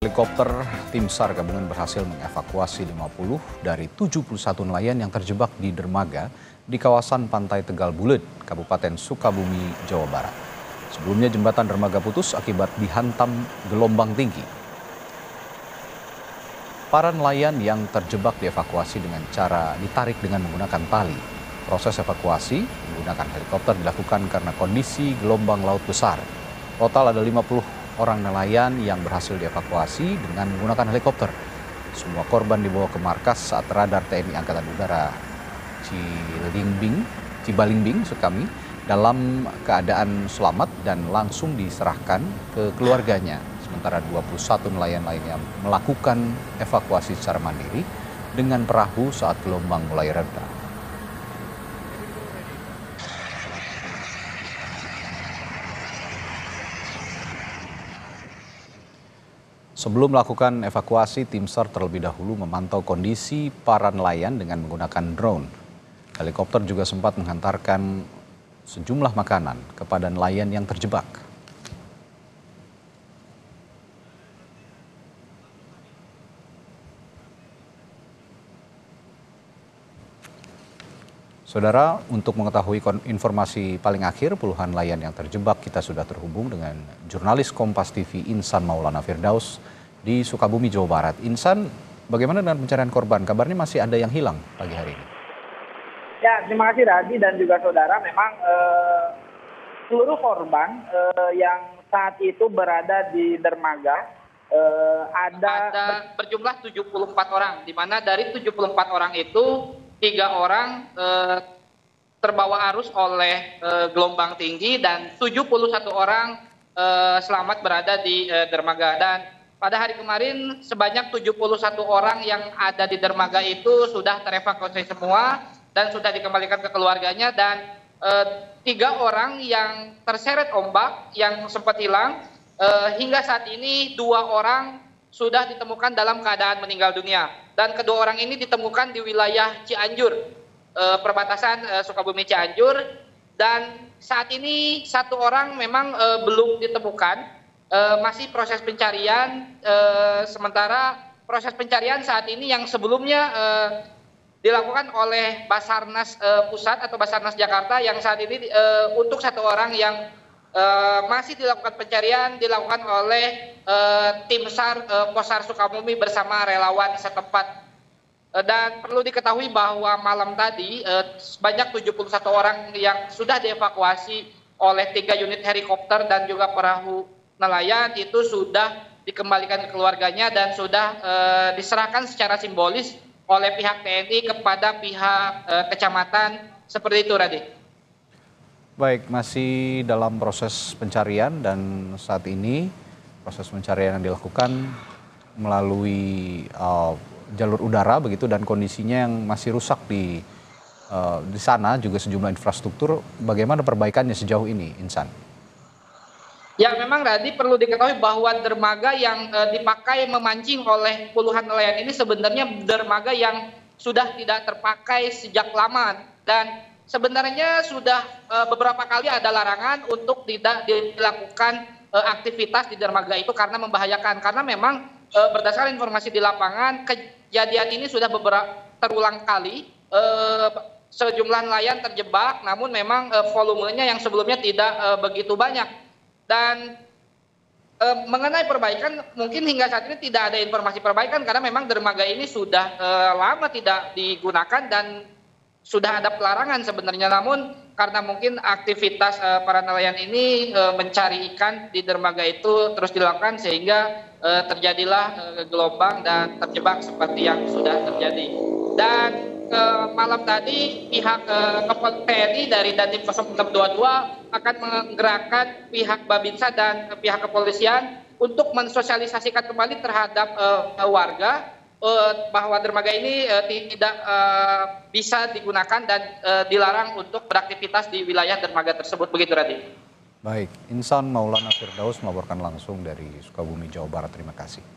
Helikopter tim SAR gabungan berhasil mengevakuasi 50 dari 71 nelayan yang terjebak di dermaga di kawasan Pantai Tegal Bulet, Kabupaten Sukabumi, Jawa Barat. Sebelumnya jembatan dermaga putus akibat dihantam gelombang tinggi. Para nelayan yang terjebak dievakuasi dengan cara ditarik dengan menggunakan tali. Proses evakuasi menggunakan helikopter dilakukan karena kondisi gelombang laut besar. Total ada 50 orang nelayan yang berhasil dievakuasi dengan menggunakan helikopter. Semua korban dibawa ke markas saat radar TNI Angkatan Udara Cibalingbing, dalam keadaan selamat dan langsung diserahkan ke keluarganya. Sementara 21 nelayan lainnya melakukan evakuasi secara mandiri dengan perahu saat gelombang mulai reda. Sebelum melakukan evakuasi, tim SAR terlebih dahulu memantau kondisi para nelayan dengan menggunakan drone. Helikopter juga sempat menghantarkan sejumlah makanan kepada nelayan yang terjebak. Saudara, untuk mengetahui informasi paling akhir puluhan nelayan yang terjebak, kita sudah terhubung dengan jurnalis Kompas TV Insan Maulana Firdaus di Sukabumi, Jawa Barat. Insan, bagaimana dengan pencarian korban? Kabarnya masih ada yang hilang pagi hari ini. Ya, terima kasih Radi dan juga saudara. Memang seluruh korban yang saat itu berada di dermaga ada berjumlah 74 orang, di mana dari 74 orang itu 3 orang terbawa arus oleh gelombang tinggi dan 71 orang selamat berada di dermaga. Dan pada hari kemarin sebanyak 71 orang yang ada di dermaga itu sudah terevakuasi semua dan sudah dikembalikan ke keluarganya, dan 3 orang yang terseret ombak yang sempat hilang hingga saat ini 2 orang sudah ditemukan dalam keadaan meninggal dunia, dan kedua orang ini ditemukan di wilayah Cianjur, perbatasan Sukabumi Cianjur, dan saat ini 1 orang memang belum ditemukan, masih proses pencarian. Sementara proses pencarian saat ini yang sebelumnya dilakukan oleh Basarnas Pusat atau Basarnas Jakarta, yang saat ini untuk 1 orang yang masih dilakukan pencarian dilakukan oleh tim SAR Posar Sukabumi bersama relawan setempat. Dan perlu diketahui bahwa malam tadi sebanyak 71 orang yang sudah dievakuasi oleh 3 unit helikopter dan juga perahu nelayan itu sudah dikembalikan ke keluarganya dan sudah diserahkan secara simbolis oleh pihak TNI kepada pihak kecamatan. Seperti itu, Radit. Baik, masih dalam proses pencarian dan saat ini proses pencarian yang dilakukan melalui jalur udara begitu, dan kondisinya yang masih rusak di sana juga sejumlah infrastruktur. Bagaimana perbaikannya sejauh ini, Insan? Ya, memang Radi, perlu diketahui bahwa dermaga yang dipakai memancing oleh puluhan nelayan ini sebenarnya dermaga yang sudah tidak terpakai sejak lama, dan sebenarnya sudah beberapa kali ada larangan untuk tidak dilakukan aktivitas di dermaga itu karena membahayakan. Karena memang berdasarkan informasi di lapangan, kejadian ini sudah terulang kali. Sejumlah nelayan terjebak, namun memang volumenya yang sebelumnya tidak begitu banyak. Dan mengenai perbaikan, mungkin hingga saat ini tidak ada informasi perbaikan karena memang dermaga ini sudah lama tidak digunakan dan sudah ada pelarangan sebenarnya, namun karena mungkin aktivitas para nelayan ini mencari ikan di dermaga itu terus dilakukan sehingga terjadilah gelombang dan terjebak seperti yang sudah terjadi. Dan malam tadi pihak TNI dari Dandim 0622 akan menggerakkan pihak Babinsa dan pihak kepolisian untuk mensosialisasikan kembali terhadap warga bahwa dermaga ini tidak bisa digunakan dan dilarang untuk beraktivitas di wilayah dermaga tersebut. Begitu, Radit. Baik, Insan Maulana Firdaus melaporkan langsung dari Sukabumi, Jawa Barat. Terima kasih.